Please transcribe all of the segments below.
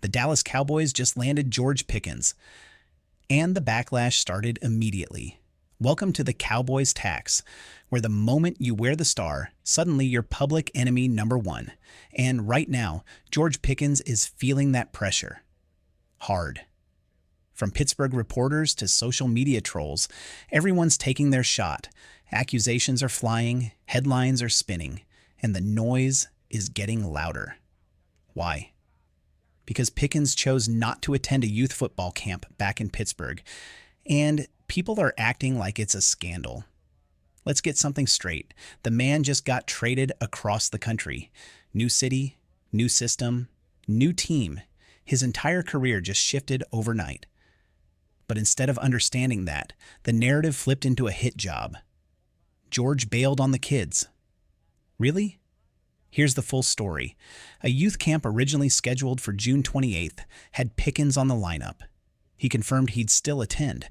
The Dallas Cowboys just landed George Pickens, and the backlash started immediately. Welcome to the Cowboys tax, where the moment you wear the star, suddenly you're public enemy number one. And right now, George Pickens is feeling that pressure. Hard. From Pittsburgh reporters to social media trolls, everyone's taking their shot. Accusations are flying, headlines are spinning, and the noise is getting louder. Why? Because Pickens chose not to attend a youth football camp back in Pittsburgh, and people are acting like it's a scandal. Let's get something straight. The man just got traded across the country. New city, new system, new team. His entire career just shifted overnight. But instead of understanding that, the narrative flipped into a hit job. George bailed on the kids. Really? Here's the full story. A youth camp originally scheduled for June 28th had Pickens on the lineup. He confirmed he'd still attend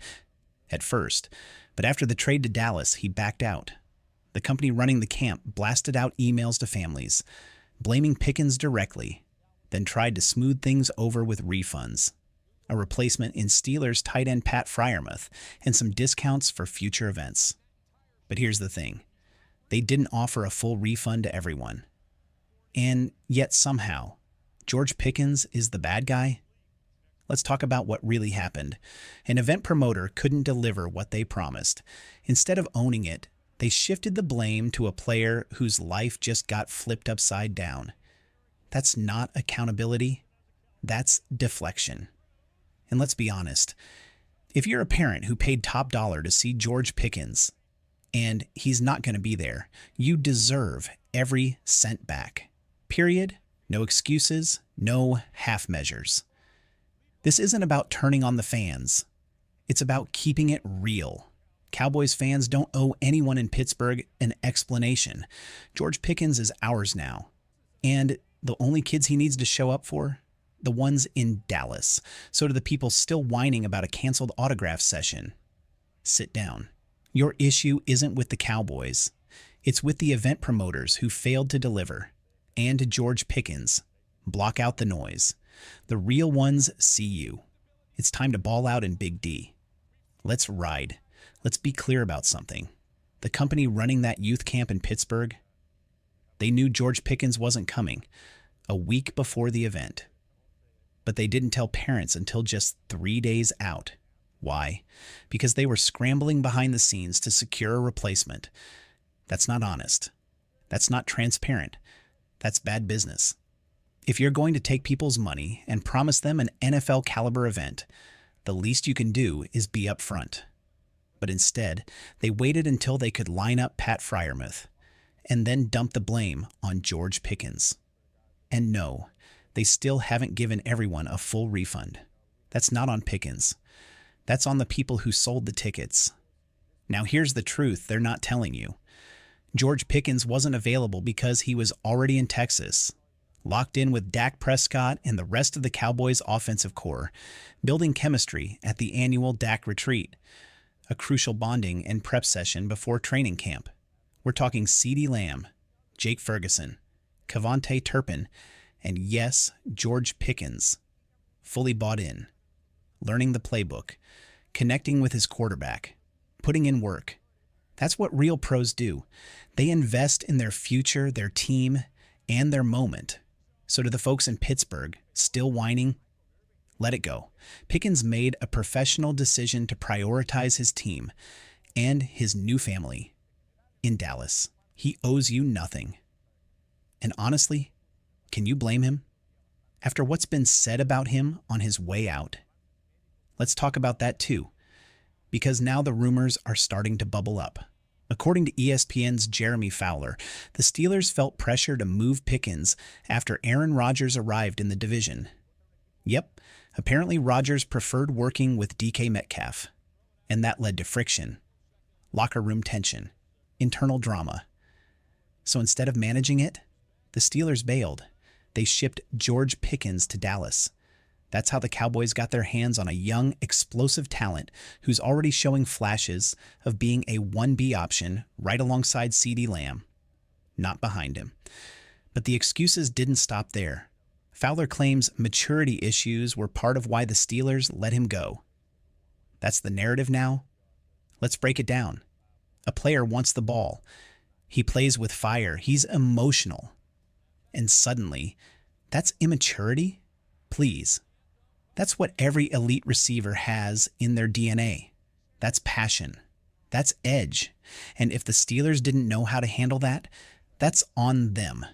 at first, but after the trade to Dallas, he backed out. The company running the camp blasted out emails to families, blaming Pickens directly, then tried to smooth things over with refunds, a replacement in Steelers tight end Pat Freiermuth, and some discounts for future events. But here's the thing. They didn't offer a full refund to everyone. And yet somehow, George Pickens is the bad guy? Let's talk about what really happened. An event promoter couldn't deliver what they promised. Instead of owning it, they shifted the blame to a player whose life just got flipped upside down. That's not accountability. That's deflection. And let's be honest, if you're a parent who paid top dollar to see George Pickens, and he's not going to be there, you deserve every cent back. Period. No excuses, no half measures. This isn't about turning on the fans. It's about keeping it real. Cowboys fans don't owe anyone in Pittsburgh an explanation. George Pickens is ours now. And the only kids he needs to show up for? The ones in Dallas. So do the people still whining about a canceled autograph session. Sit down. Your issue isn't with the Cowboys. It's with the event promoters who failed to deliver. And George Pickens. Block out the noise. The real ones see you. It's time to ball out in Big D. Let's ride. Let's be clear about something. The company running that youth camp in Pittsburgh, they knew George Pickens wasn't coming a week before the event. But they didn't tell parents until just 3 days out. Why? Because they were scrambling behind the scenes to secure a replacement. That's not honest. That's not transparent. That's bad business. If you're going to take people's money and promise them an NFL caliber event, the least you can do is be upfront. But instead, they waited until they could line up Pat Freiermuth and then dump the blame on George Pickens. And no, they still haven't given everyone a full refund. That's not on Pickens. That's on the people who sold the tickets. Now here's the truth they're not telling you. George Pickens wasn't available because he was already in Texas, locked in with Dak Prescott and the rest of the Cowboys' offensive core, building chemistry at the annual Dak retreat, a crucial bonding and prep session before training camp. We're talking CeeDee Lamb, Jake Ferguson, Kevontae Turpin, and yes, George Pickens, fully bought in, learning the playbook, connecting with his quarterback, putting in work. That's what real pros do. They invest in their future, their team, and their moment. So to the folks in Pittsburgh still whining, let it go. Pickens made a professional decision to prioritize his team and his new family in Dallas. He owes you nothing. And honestly, can you blame him? After what's been said about him on his way out? Let's talk about that too, because now the rumors are starting to bubble up. According to ESPN's Jeremy Fowler, the Steelers felt pressure to move Pickens after Aaron Rodgers arrived in the division. Yep, apparently Rodgers preferred working with DK Metcalf, and that led to friction, locker room tension, internal drama. So instead of managing it, the Steelers bailed. They shipped George Pickens to Dallas. That's how the Cowboys got their hands on a young, explosive talent who's already showing flashes of being a 1B option right alongside CeeDee Lamb, not behind him. But the excuses didn't stop there. Fowler claims maturity issues were part of why the Steelers let him go. That's the narrative now? Let's break it down. A player wants the ball. He plays with fire. He's emotional. And suddenly, that's immaturity? Please. That's what every elite receiver has in their DNA. That's passion. That's edge. And if the Steelers didn't know how to handle that, that's on them,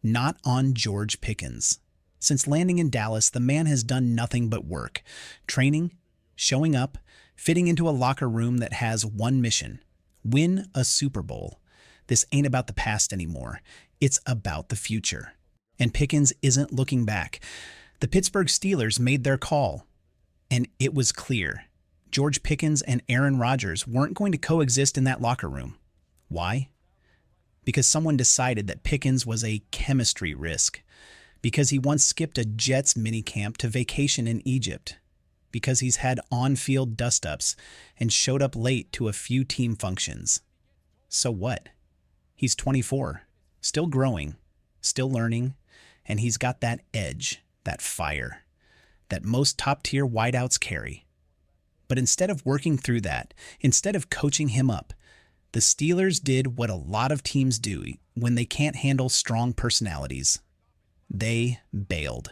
not on George Pickens. Since landing in Dallas, the man has done nothing but work, training, showing up, fitting into a locker room that has one mission: win a Super Bowl. This ain't about the past anymore. It's about the future. And Pickens isn't looking back. The Pittsburgh Steelers made their call, and it was clear. George Pickens and Aaron Rodgers weren't going to coexist in that locker room. Why? Because someone decided that Pickens was a chemistry risk. Because he once skipped a Jets minicamp to vacation in Egypt. Because he's had on-field dust-ups and showed up late to a few team functions. So what? He's 24, still growing, still learning, and he's got that edge, that fire, that most top-tier wideouts carry. But instead of working through that, instead of coaching him up, the Steelers did what a lot of teams do when they can't handle strong personalities. They bailed.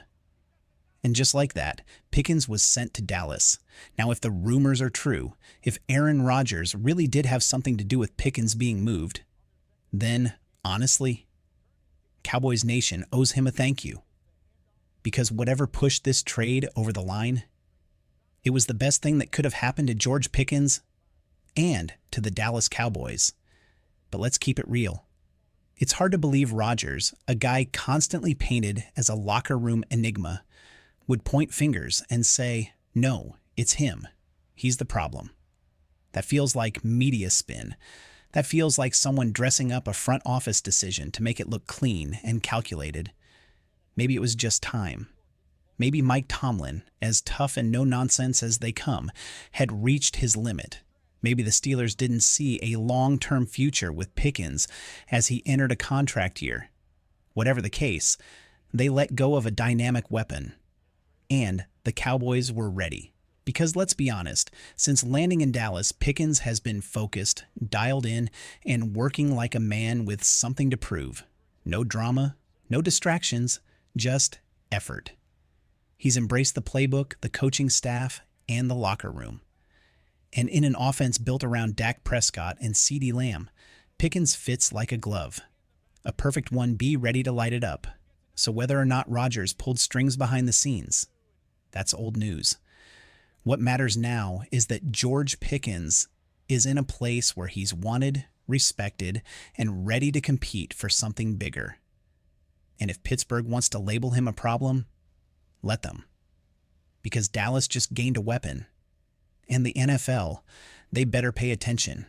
And just like that, Pickens was sent to Dallas. Now, if the rumors are true, if Aaron Rodgers really did have something to do with Pickens being moved, then, honestly, Cowboys Nation owes him a thank you. Because whatever pushed this trade over the line, it was the best thing that could have happened to George Pickens and to the Dallas Cowboys. But let's keep it real. It's hard to believe Rodgers, a guy constantly painted as a locker room enigma, would point fingers and say, no, it's him. He's the problem. That feels like media spin. That feels like someone dressing up a front office decision to make it look clean and calculated. Maybe it was just time. Maybe Mike Tomlin, as tough and no-nonsense as they come, had reached his limit. Maybe the Steelers didn't see a long-term future with Pickens as he entered a contract year. Whatever the case, they let go of a dynamic weapon. And the Cowboys were ready. Because let's be honest, since landing in Dallas, Pickens has been focused, dialed in, and working like a man with something to prove. No drama, no distractions, just effort. He's embraced the playbook, the coaching staff, and the locker room. And in an offense built around Dak Prescott and CeeDee Lamb, Pickens fits like a glove. A perfect 1B ready to light it up. So whether or not Rodgers pulled strings behind the scenes, that's old news. What matters now is that George Pickens is in a place where he's wanted, respected, and ready to compete for something bigger. And if Pittsburgh wants to label him a problem, let them. Because Dallas just gained a weapon. And the NFL, they better pay attention.